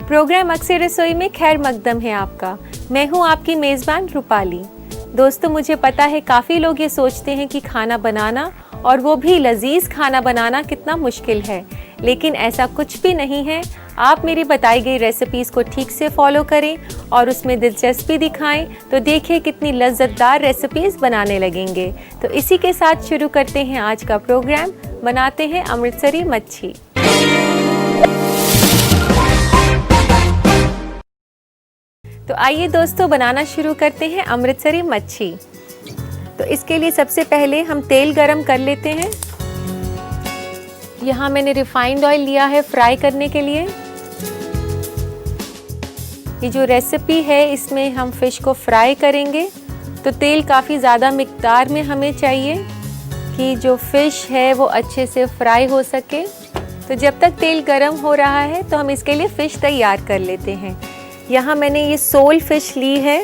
Programme अक्सर रसोई में खैर मकदम है आपका। मैं हूं आपकी मेज़बान रूपाली। दोस्तों, मुझे पता है काफ़ी लोग ये सोचते हैं कि खाना बनाना और वो भी लजीज खाना बनाना कितना मुश्किल है, लेकिन ऐसा कुछ भी नहीं है। आप मेरी बताई गई रेसिपीज़ को ठीक से फॉलो करें और उसमें दिलचस्पी दिखाएं तो देखिए कितनी लज्जतदार रेसिपीज़ बनाने लगेंगे। तो इसी के साथ शुरू करते हैं आज का प्रोग्राम। बनाते हैं अमृतसरी मच्छी। तो आइए दोस्तों, बनाना शुरू करते हैं अमृतसरी मच्छी। तो इसके लिए सबसे पहले हम तेल गरम कर लेते हैं। यहाँ मैंने रिफाइंड ऑयल लिया है फ्राई करने के लिए। ये जो रेसिपी है इसमें हम फिश को फ्राई करेंगे, तो तेल काफ़ी ज़्यादा मिक़दार में हमें चाहिए कि जो फिश है वो अच्छे से फ्राई हो सके। तो जब तक तेल गरम हो रहा है तो हम इसके लिए फ़िश तैयार कर लेते हैं। यहाँ मैंने ये सोल फिश ली है।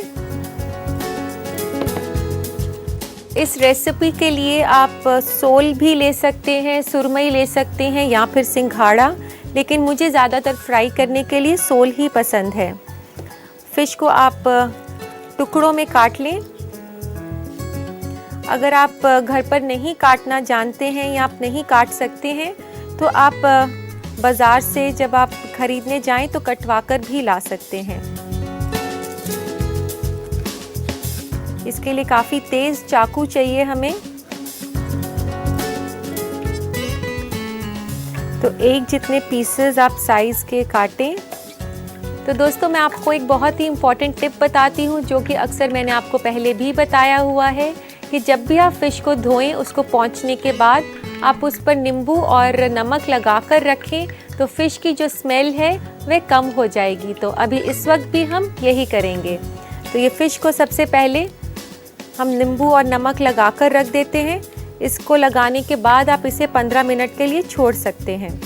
इस रेसिपी के लिए आप सोल भी ले सकते हैं, सुरमई ले सकते हैं या फिर सिंघाड़ा, लेकिन मुझे ज़्यादातर फ्राई करने के लिए सोल ही पसंद है। फ़िश को आप टुकड़ों में काट लें। अगर आप घर पर नहीं काटना जानते हैं या आप नहीं काट सकते हैं तो आप बाज़ार से जब आप ख़रीदने जाएं तो कटवा कर भी ला सकते हैं। इसके लिए काफ़ी तेज़ चाकू चाहिए हमें। तो एक जितने पीसेस आप साइज़ के काटें। तो दोस्तों, मैं आपको एक बहुत ही इम्पॉर्टेंट टिप बताती हूँ जो कि अक्सर मैंने आपको पहले भी बताया हुआ है कि जब भी आप फ़िश को धोएं उसको पोंछने के बाद आप उस पर नींबू और नमक लगा कर रखें तो फ़िश की जो स्मेल है वह कम हो जाएगी। तो अभी इस वक्त भी हम यही करेंगे। तो ये फ़िश को सबसे पहले हम नींबू और नमक लगा कर रख देते हैं। इसको लगाने के बाद आप इसे 15 मिनट के लिए छोड़ सकते हैं।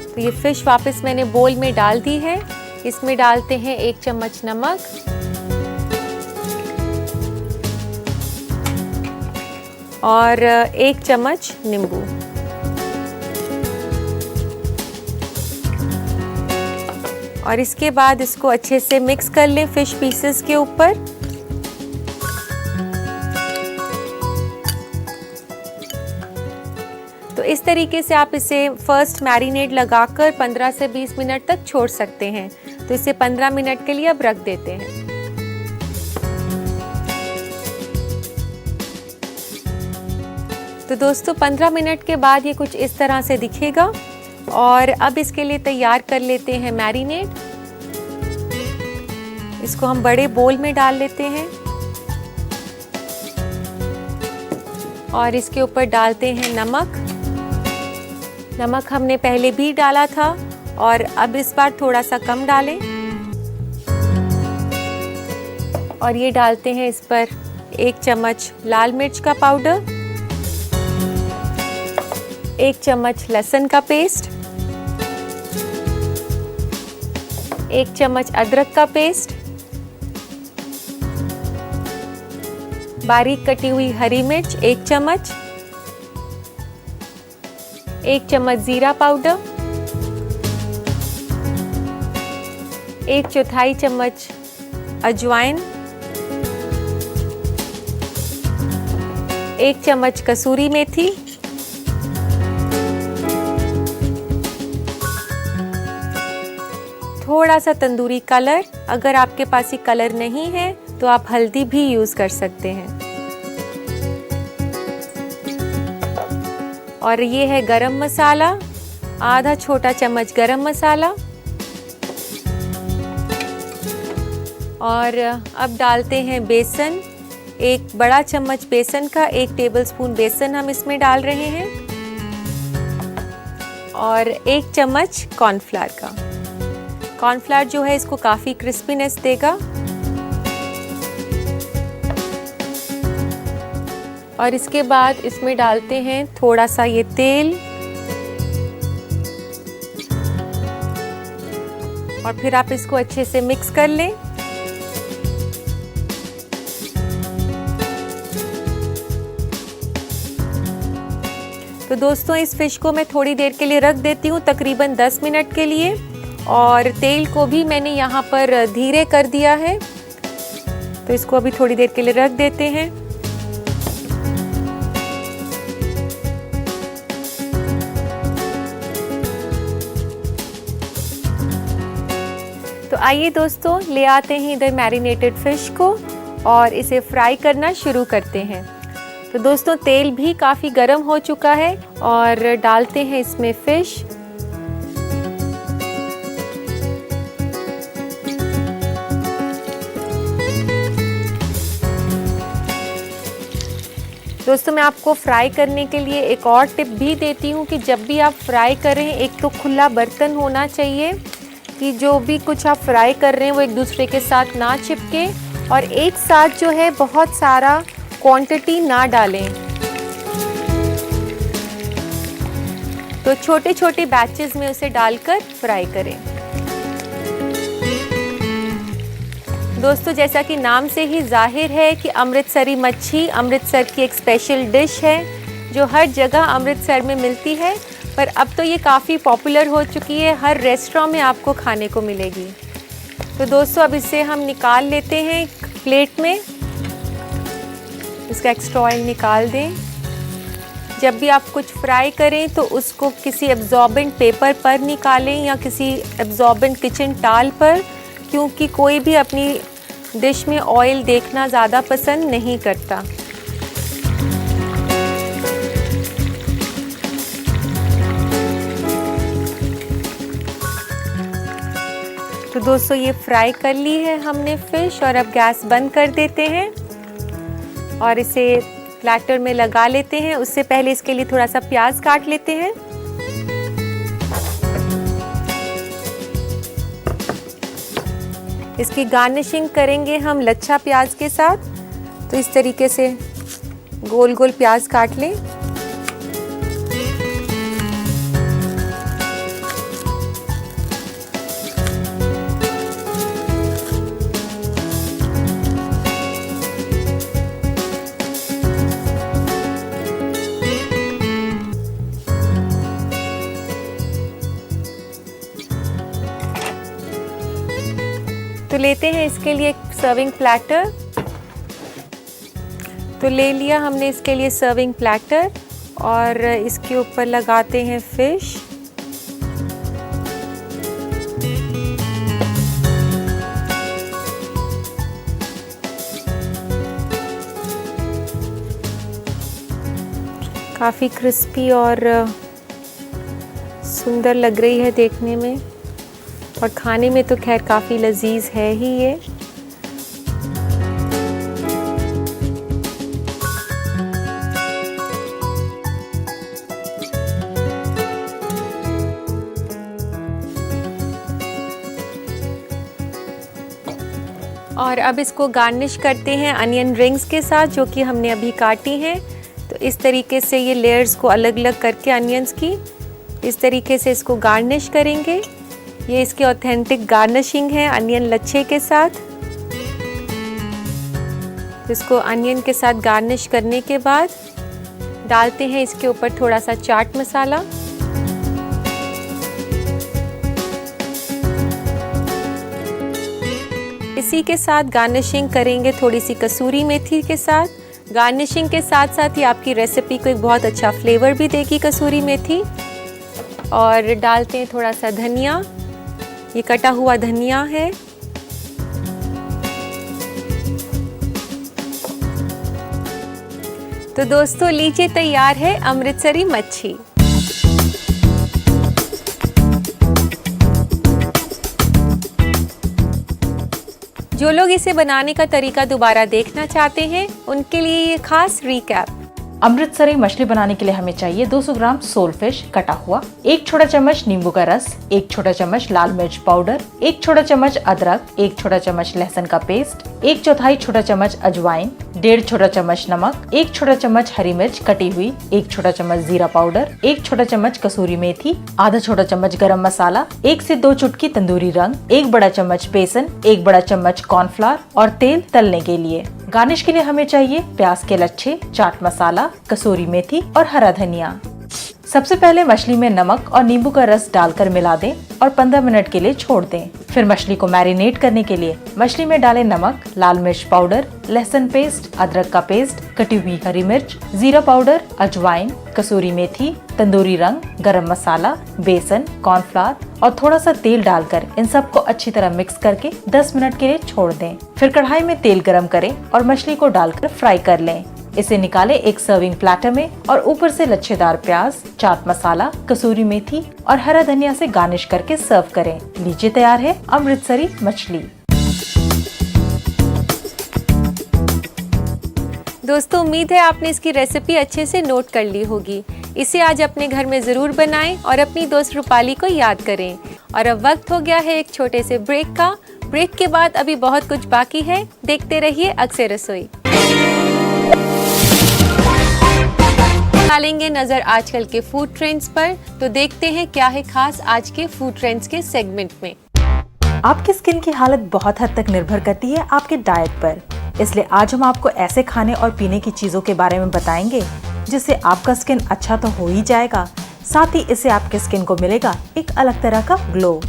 तो ये फ़िश वापस मैंने बोल में डाल दी है। इसमें डालते हैं 1 चम्मच नमक और 1 चम्मच नींबू। और इसके बाद इसको अच्छे से मिक्स कर लें फ़िश पीसेस के ऊपर। तो इस तरीके से आप इसे फर्स्ट मैरिनेट लगाकर 15 से 20 मिनट तक छोड़ सकते हैं। तो इसे 15 मिनट के लिए अब रख देते हैं। तो दोस्तों, 15 मिनट के बाद ये कुछ इस तरह से दिखेगा। और अब इसके लिए तैयार कर लेते हैं मैरिनेट। इसको हम बड़े बोल में डाल लेते हैं और इसके ऊपर डालते हैं नमक। नमक हमने पहले भी डाला था और अब इस बार थोड़ा सा कम डालें। और ये डालते हैं इस पर 1 चम्मच लाल मिर्च का पाउडर, 1 चम्मच लहसुन का पेस्ट, 1 चम्मच अदरक का पेस्ट, बारीक कटी हुई हरी मिर्च 1 चम्मच, 1 चम्मच जीरा पाउडर, 1/4 चम्मच अजवाइन, 1 चम्मच कसूरी मेथी, थोड़ा सा तंदूरी कलर। अगर आपके पास ये कलर नहीं है तो आप हल्दी भी यूज़ कर सकते हैं। और ये है गरम मसाला, आधा छोटा चम्मच गरम मसाला। और अब डालते हैं बेसन, 1 बड़ा चम्मच बेसन का, 1 टेबलस्पून बेसन हम इसमें डाल रहे हैं। और 1 चम्मच कॉर्नफ्लावर का। कॉर्नफ्लावर जो है इसको काफ़ी क्रिस्पीनेस देगा। और इसके बाद इसमें डालते हैं थोड़ा सा ये तेल और फिर आप इसको अच्छे से मिक्स कर लें। तो दोस्तों इस फिश को मैं थोड़ी देर के लिए रख देती हूँ, तकरीबन 10 मिनट के लिए। और तेल को भी मैंने यहाँ पर धीरे कर दिया है, तो इसको अभी थोड़ी देर के लिए रख देते हैं। तो आइए दोस्तों ले आते हैं इधर मैरिनेटेड फिश को और इसे फ्राई करना शुरू करते हैं। तो दोस्तों तेल भी काफ़ी गर्म हो चुका है और डालते हैं इसमें फिश। दोस्तों मैं आपको फ्राई करने के लिए एक और टिप भी देती हूँ कि जब भी आप फ्राई करें, एक तो खुला बर्तन होना चाहिए कि जो भी कुछ आप फ्राई कर रहे हैं वो एक दूसरे के साथ ना चिपके, और एक साथ जो है बहुत सारा क्वांटिटी ना डालें। तो छोटे छोटे बैचेस में उसे डालकर फ्राई करें। दोस्तों जैसा कि नाम से ही जाहिर है कि अमृतसरी मच्छी अमृतसर की एक स्पेशल डिश है जो हर जगह अमृतसर में मिलती है, पर अब तो ये काफ़ी पॉपुलर हो चुकी है, हर रेस्टोरेंट में आपको खाने को मिलेगी। तो दोस्तों अब इसे हम निकाल लेते हैं एक प्लेट में, इसका एक्स्ट्रा ऑयल निकाल दें। जब भी आप कुछ फ्राई करें तो उसको किसी एब्जॉर्बेंट पेपर पर निकालें या किसी एब्जॉर्बेंट किचन टाल पर, क्योंकि कोई भी अपनी डिश में ऑयल देखना ज़्यादा पसंद नहीं करता। तो दोस्तों ये फ्राई कर ली है हमने फ़िश, और अब गैस बंद कर देते हैं और इसे प्लेटर में लगा लेते हैं। उससे पहले इसके लिए थोड़ा सा प्याज काट लेते हैं। इसकी गार्निशिंग करेंगे हम लच्छा प्याज के साथ, तो इस तरीके से गोल गोल प्याज काट लें। तो लेते हैं इसके लिए एक सर्विंग प्लेटर। तो ले लिया हमने इसके लिए सर्विंग प्लेटर और इसके ऊपर लगाते हैं फिश। काफ़ी क्रिस्पी और सुंदर लग रही है देखने में, और खाने में तो खैर काफ़ी लजीज है ही ये। और अब इसको गार्निश करते हैं अनियन रिंग्स के साथ, जो कि हमने अभी काटी हैं। तो इस तरीके से ये लेयर्स को अलग अलग करके अनियंस की इस तरीके से इसको गार्निश करेंगे। ये इसकी ऑथेंटिक गार्निशिंग है अनियन लच्छे के साथ। इसको अनियन के साथ गार्निश करने के बाद डालते हैं इसके ऊपर थोड़ा सा चाट मसाला। इसी के साथ गार्निशिंग करेंगे थोड़ी सी कसूरी मेथी के साथ। गार्निशिंग के साथ साथ ही आपकी रेसिपी को एक बहुत अच्छा फ्लेवर भी देगी कसूरी मेथी। और डालते हैं थोड़ा सा धनिया, ये कटा हुआ धनिया है। तो दोस्तों लीजिए तैयार है अमृतसरी मच्छी। जो लोग इसे बनाने का तरीका दोबारा देखना चाहते हैं उनके लिए ये खास रिकैप। अमृतसरी मछली बनाने के लिए हमें चाहिए 200 ग्राम सोल फिश कटा हुआ, 1 छोटा चम्मच नींबू का रस, 1 छोटा चम्मच लाल मिर्च पाउडर, 1 छोटा चम्मच अदरक, 1 छोटा चम्मच लहसुन का पेस्ट, 1/4 छोटा चम्मच अजवाइन, 1.5 छोटा चम्मच नमक, 1 छोटा चम्मच हरी मिर्च कटी हुई, 1 छोटा चम्मच जीरा पाउडर, 1 छोटा चम्मच कसूरी मेथी, आधा छोटा चम्मच गरम मसाला, 1 से 2 चुटकी तंदूरी रंग, 1 बड़ा चम्मच बेसन, 1 बड़ा चम्मच कॉर्नफ्लावर और तेल तलने के लिए। गार्निश के लिए हमें चाहिए प्याज के लच्छे, चाट मसाला, कसूरी मेथी और हरा धनिया। सबसे पहले मछली में नमक और नींबू का रस डालकर मिला दें और 15 मिनट के लिए छोड़ दें। फिर मछली को मैरिनेट करने के लिए मछली में डालें नमक, लाल मिर्च पाउडर, लहसुन पेस्ट, अदरक का पेस्ट, कटी हुई हरी मिर्च, जीरा पाउडर, अजवाइन, कसूरी मेथी, तंदूरी रंग, गरम मसाला, बेसन, कॉर्नफ्लावर और थोड़ा सा तेल डालकर इन सबको अच्छी तरह मिक्स करके 10 मिनट के लिए छोड़ दें। फिर कढ़ाई में तेल गरम करें और मछली को डालकर फ्राई कर लें। इसे निकालें एक सर्विंग प्लेटर में और ऊपर से लच्छेदार प्याज, चाट मसाला, कसूरी मेथी और हरा धनिया से गार्निश करके सर्व करें। लीजिए तैयार है अमृतसरी मछली। दोस्तों उम्मीद है आपने इसकी रेसिपी अच्छे से नोट कर ली होगी। इसे आज अपने घर में ज़रूर बनाएं और अपनी दोस्त रूपाली को याद करें। और अब वक्त हो गया है एक छोटे से ब्रेक का। ब्रेक के बाद अभी बहुत कुछ बाकी है, देखते रहिए अक्सर रसोई। डालेंगे नजर आजकल के फूड ट्रेंड्स पर, तो देखते हैं क्या है खास आज के फूड ट्रेंड्स के सेगमेंट में। आपकी स्किन की हालत बहुत हद तक निर्भर करती है आपके डाइट पर, इसलिए आज हम आपको ऐसे खाने और पीने की चीजों के बारे में बताएंगे जिससे आपका स्किन अच्छा तो हो ही जाएगा, साथ ही इससे आपके स्किन को मिलेगा एक अलग तरह का ग्लो।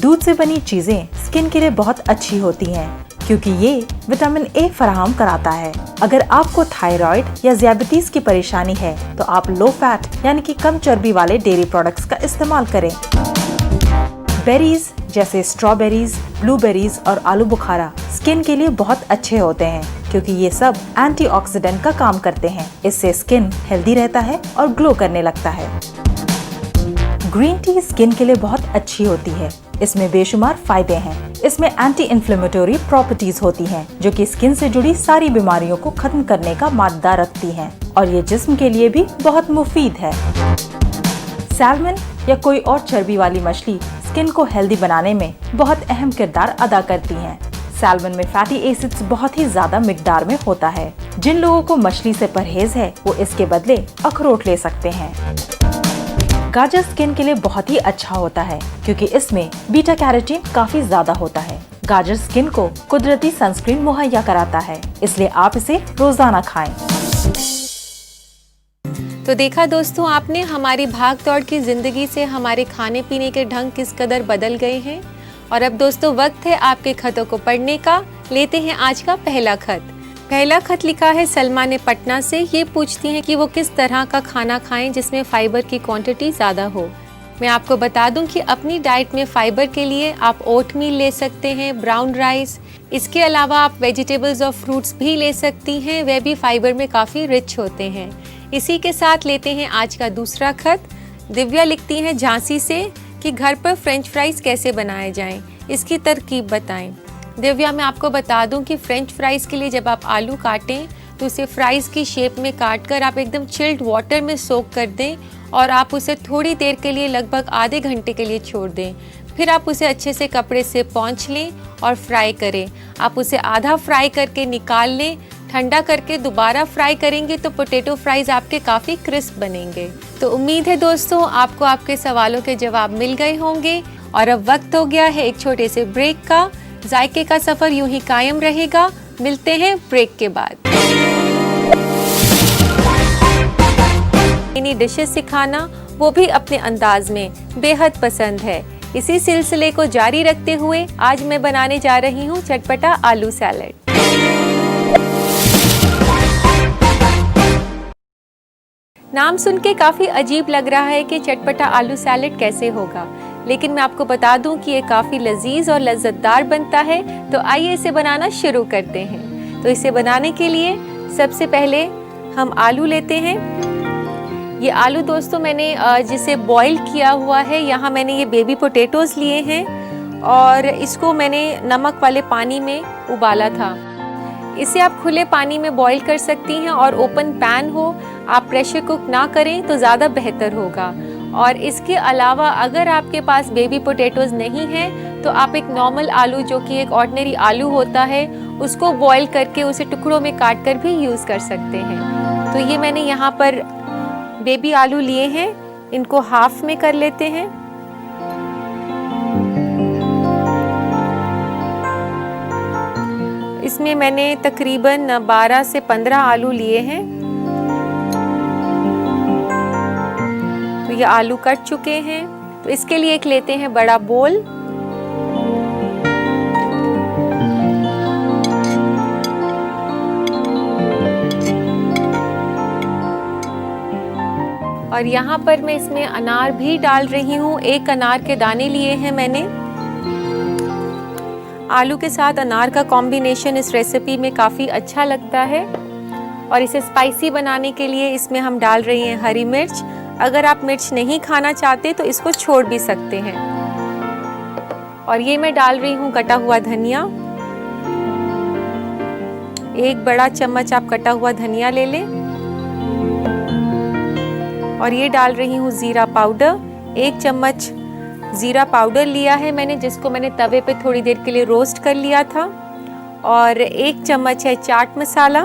दूध से बनी चीजें स्किन के लिए बहुत अच्छी होती हैं क्योंकि ये विटामिन ए फराहम कराता है। अगर आपको थायराइड या डायबिटीज की परेशानी है तो आप लो फैट यानी कि कम चर्बी वाले डेयरी प्रोडक्ट्स का इस्तेमाल करें। बेरीज जैसे स्ट्रॉबेरीज, ब्लूबेरीज और आलू बुखारा स्किन के लिए बहुत अच्छे होते हैं क्योंकि ये सब एंटीऑक्सीडेंट का काम करते हैं। इससे स्किन हेल्दी रहता है और ग्लो करने लगता है। ग्रीन टी स्किन के लिए बहुत अच्छी होती है। इसमें बेशुमार फायदे हैं। इसमें एंटी इन्फ्लेमेटरी प्रॉपर्टीज होती हैं जो कि स्किन से जुड़ी सारी बीमारियों को खत्म करने का मादा रखती हैं और ये जिस्म के लिए भी बहुत मुफीद है। सैल्मन या कोई और चर्बी वाली मछली स्किन को हेल्दी बनाने में बहुत अहम किरदार अदा करती हैं। सैल्मन में फैटी एसिड्स बहुत ही ज्यादा मिकदार में होता है। जिन लोगों को मछली से परहेज है वो इसके बदले अखरोट ले सकते हैं। गाजर स्किन के लिए बहुत ही अच्छा होता है क्योंकि इसमें बीटा कैरोटीन काफी ज्यादा होता है। गाजर स्किन को कुदरती सनस्क्रीन मुहैया कराता है, इसलिए आप इसे रोजाना खाएं। तो देखा दोस्तों आपने, हमारी भाग दौड़ की जिंदगी से हमारे खाने पीने के ढंग किस कदर बदल गए हैं। और अब दोस्तों वक्त है आपके खतों को पढ़ने का। लेते हैं आज का पहला खत। पहला खत लिखा है सलमा ने पटना से। ये पूछती हैं कि वो किस तरह का खाना खाएं जिसमें फाइबर की क्वांटिटी ज़्यादा हो। मैं आपको बता दूं कि अपनी डाइट में फाइबर के लिए आप ओट मील ले सकते हैं, ब्राउन राइस। इसके अलावा आप वेजिटेबल्स और फ्रूट्स भी ले सकती हैं, वे भी फाइबर में काफ़ी रिच होते हैं। इसी के साथ लेते हैं आज का दूसरा खत। दिव्या लिखती हैं झांसी से कि घर पर फ्रेंच फ्राइज़ कैसे बनाए जाएं, इसकी तरकीब बताएं। दिव्या मैं आपको बता दूं कि फ्रेंच फ्राइज़ के लिए जब आप आलू काटें तो उसे फ्राइज़ की शेप में काट कर आप एकदम चिल्ड वाटर में सोक कर दें और आप उसे थोड़ी देर के लिए लगभग आधे घंटे के लिए छोड़ दें। फिर आप उसे अच्छे से कपड़े से पोंछ लें और फ्राई करें। आप उसे आधा फ्राई करके निकाल लें, ठंडा करके दोबारा फ्राई करेंगे तो पोटैटो फ्राइज़ आपके काफ़ी क्रिस्प बनेंगे। तो उम्मीद है दोस्तों आपको आपके सवालों के जवाब मिल गए होंगे। और अब वक्त हो गया है एक छोटे से ब्रेक का। जायके का सफ़र यूं ही कायम रहेगा। मिलते हैं ब्रेक के बाद। नई डिशेस सिखाना, वो भी अपने अंदाज में, बेहद पसंद है। इसी सिलसिले को जारी रखते हुए आज मैं बनाने जा रही हूँ चटपटा आलू सैलेड। नाम सुन के काफ़ी अजीब लग रहा है कि चटपटा आलू सैलेड कैसे होगा, लेकिन मैं आपको बता दूं कि ये काफ़ी लजीज और लज्जतदार बनता है। तो आइए इसे बनाना शुरू करते हैं। तो इसे बनाने के लिए सबसे पहले हम आलू लेते हैं। ये आलू दोस्तों मैंने जिसे बॉईल किया हुआ है, यहाँ मैंने ये बेबी पोटैटोज़ लिए हैं और इसको मैंने नमक वाले पानी में उबाला था। इसे आप खुले पानी में बॉईल कर सकती हैं और ओपन पैन हो, आप प्रेशर कुक ना करें तो ज़्यादा बेहतर होगा। और इसके अलावा अगर आपके पास बेबी पोटैटोज़ नहीं हैं तो आप एक नॉर्मल आलू, जो कि एक ऑर्डिनरी आलू होता है, उसको बॉईल करके उसे टुकड़ों में काट कर भी यूज़ कर सकते हैं। तो ये मैंने यहाँ पर बेबी आलू लिए हैं, इनको हाफ में कर लेते हैं। इसमें मैंने तकरीबन 12 से 15 आलू लिए हैं। ये आलू कट चुके हैं। तो इसके लिए एक लेते हैं बड़ा बोल। और यहाँ पर मैं इसमें अनार भी डाल रही हूँ। 1 अनार के दाने लिए हैं मैंने। आलू के साथ अनार का कॉम्बिनेशन इस रेसिपी में काफ़ी अच्छा लगता है। और इसे स्पाइसी बनाने के लिए इसमें हम डाल रही हैं हरी मिर्च। अगर आप मिर्च नहीं खाना चाहते तो इसको छोड़ भी सकते हैं। और ये मैं डाल रही हूँ कटा हुआ धनिया। 1 बड़ा चम्मच आप कटा हुआ धनिया ले लें। और ये डाल रही हूँ जीरा पाउडर। 1 चम्मच जीरा पाउडर लिया है मैंने, जिसको मैंने तवे पे थोड़ी देर के लिए रोस्ट कर लिया था। और 1 चम्मच है चाट मसाला।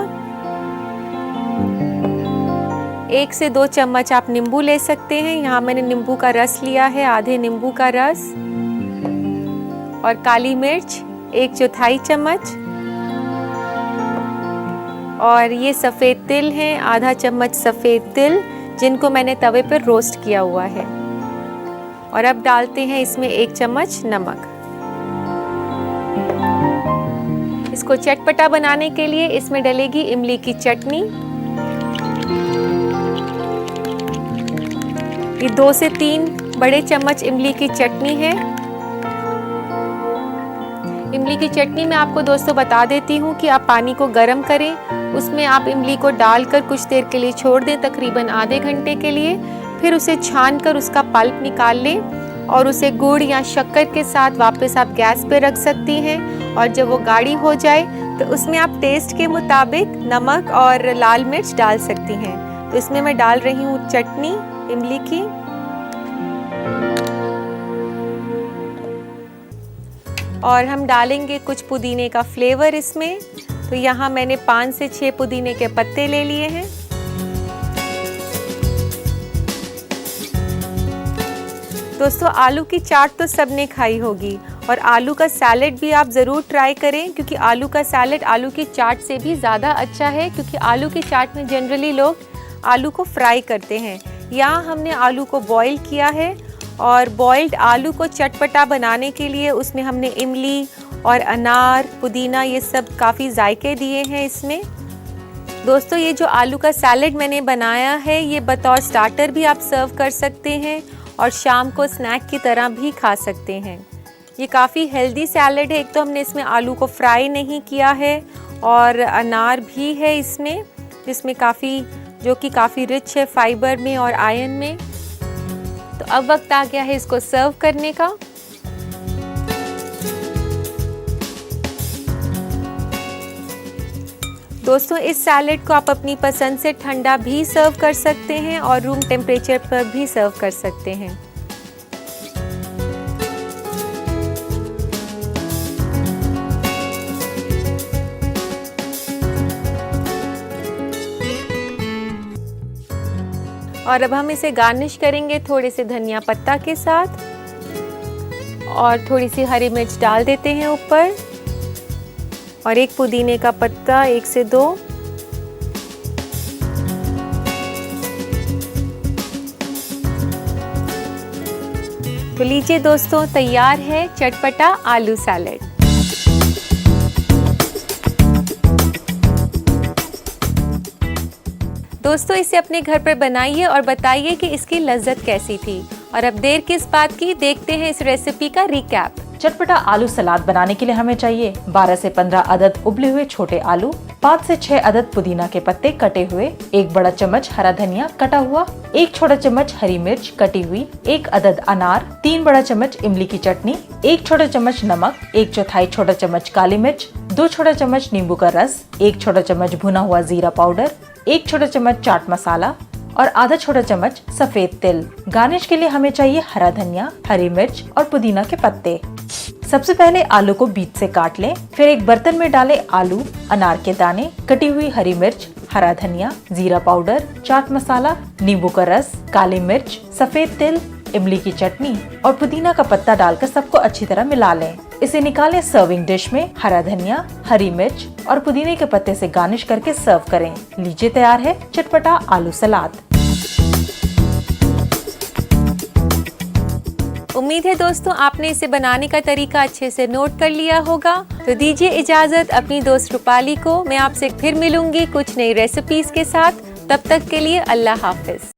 1 से 2 चम्मच आप नींबू ले सकते हैं। यहाँ मैंने नींबू का रस लिया है, आधे नींबू का रस। और काली मिर्च 1/4 चम्मच। और ये सफ़ेद तिल हैं, आधा चम्मच सफ़ेद तिल, जिनको मैंने तवे पर रोस्ट किया हुआ है। और अब डालते हैं इसमें 1 चम्मच नमक। इसको चटपटा बनाने के लिए इसमें डलेगी इमली की चटनी। ये 2 से 3 बड़े चम्मच इमली की चटनी है। इमली की चटनी में आपको दोस्तों बता देती हूँ कि आप पानी को गर्म करें, उसमें आप इमली को डालकर कुछ देर के लिए छोड़ दें, तकरीबन आधे घंटे के लिए। फिर उसे छान कर उसका पल्प निकाल लें और उसे गुड़ या शक्कर के साथ वापस आप गैस पे रख सकती हैं। और जब वो गाढ़ी हो जाए तो उसमें आप टेस्ट के मुताबिक नमक और लाल मिर्च डाल सकती हैं। तो इसमें मैं डाल रही हूँ चटनी इमली की। और हम डालेंगे कुछ पुदीने का फ्लेवर इसमें। तो यहाँ मैंने 5 से 6 पुदीने के पत्ते ले लिए हैं। दोस्तों आलू की चाट तो सबने खाई होगी, और आलू का सैलेड भी आप ज़रूर ट्राई करें, क्योंकि आलू का सैलेड आलू की चाट से भी ज़्यादा अच्छा है। क्योंकि आलू की चाट में जनरली लोग आलू को फ्राई करते हैं। यहाँ हमने आलू को बॉईल किया है, और बॉइल्ड आलू को चटपटा बनाने के लिए उसमें हमने इमली और अनार, पुदीना, ये सब काफ़ी जायके दिए हैं इसमें। दोस्तों ये जो आलू का सैलेड मैंने बनाया है, ये बतौर स्टार्टर भी आप सर्व कर सकते हैं और शाम को स्नैक की तरह भी खा सकते हैं। ये काफ़ी हेल्दी सैलेड है। एक तो हमने इसमें आलू को फ्राई नहीं किया है, और अनार भी है इसमें, जिसमें जो कि काफ़ी रिच है फाइबर में और आयरन में। तो अब वक्त आ गया है इसको सर्व करने का। दोस्तों इस सैलेड को आप अपनी पसंद से ठंडा भी सर्व कर सकते हैं और रूम टेम्परेचर पर भी सर्व कर सकते हैं। और अब हम इसे गार्निश करेंगे थोड़े से धनिया पत्ता के साथ, और थोड़ी सी हरी मिर्च डाल देते हैं ऊपर, और 1 पुदीने का पत्ता 1 से 2। तो लीजिए दोस्तों, तैयार है चटपटा आलू सैलेड। दोस्तों इसे अपने घर पर बनाइए और बताइए कि इसकी लज्जत कैसी थी। और अब देर किस बात की, देखते हैं इस रेसिपी का रिकैप। चटपटा आलू सलाद बनाने के लिए हमें चाहिए 12 से 15 अदद उबले हुए छोटे आलू, 5 से 6 अदद पुदीना के पत्ते कटे हुए, 1 बड़ा चम्मच हरा धनिया कटा हुआ, 1 छोटा चम्मच हरी मिर्च कटी हुई, 1 अदद अनार, 3 बड़ा चम्मच इमली की चटनी, 1 छोटा चम्मच नमक, 1/4 छोटा चम्मच काली मिर्च, 2 छोटा चम्मच नींबू का रस, 1 छोटा चम्मच भुना हुआ जीरा पाउडर, 1 छोटा चम्मच चाट मसाला और आधा छोटा चम्मच सफेद तिल। गार्निश के लिए हमें चाहिए हरा धनिया, हरी मिर्च और पुदीना के पत्ते। सबसे पहले आलू को बीच से काट लें, फिर एक बर्तन में डालें आलू, अनार के दाने, कटी हुई हरी मिर्च, हरा धनिया, जीरा पाउडर, चाट मसाला, नींबू का रस, काली मिर्च, सफेद तिल, इमली की चटनी और पुदीना का पत्ता डालकर सबको अच्छी तरह मिला लें। इसे निकालें सर्विंग डिश में। हरा धनिया, हरी मिर्च और पुदीने के पत्ते से गार्निश करके सर्व करें। लीजिए तैयार है चटपटा आलू सलाद। उम्मीद है दोस्तों आपने इसे बनाने का तरीका अच्छे से नोट कर लिया होगा। तो दीजिए इजाजत अपनी दोस्त रूपाली को। मैं आपसे फिर मिलूंगी कुछ नई रेसिपीज के साथ। तब तक के लिए अल्लाह हाफिज।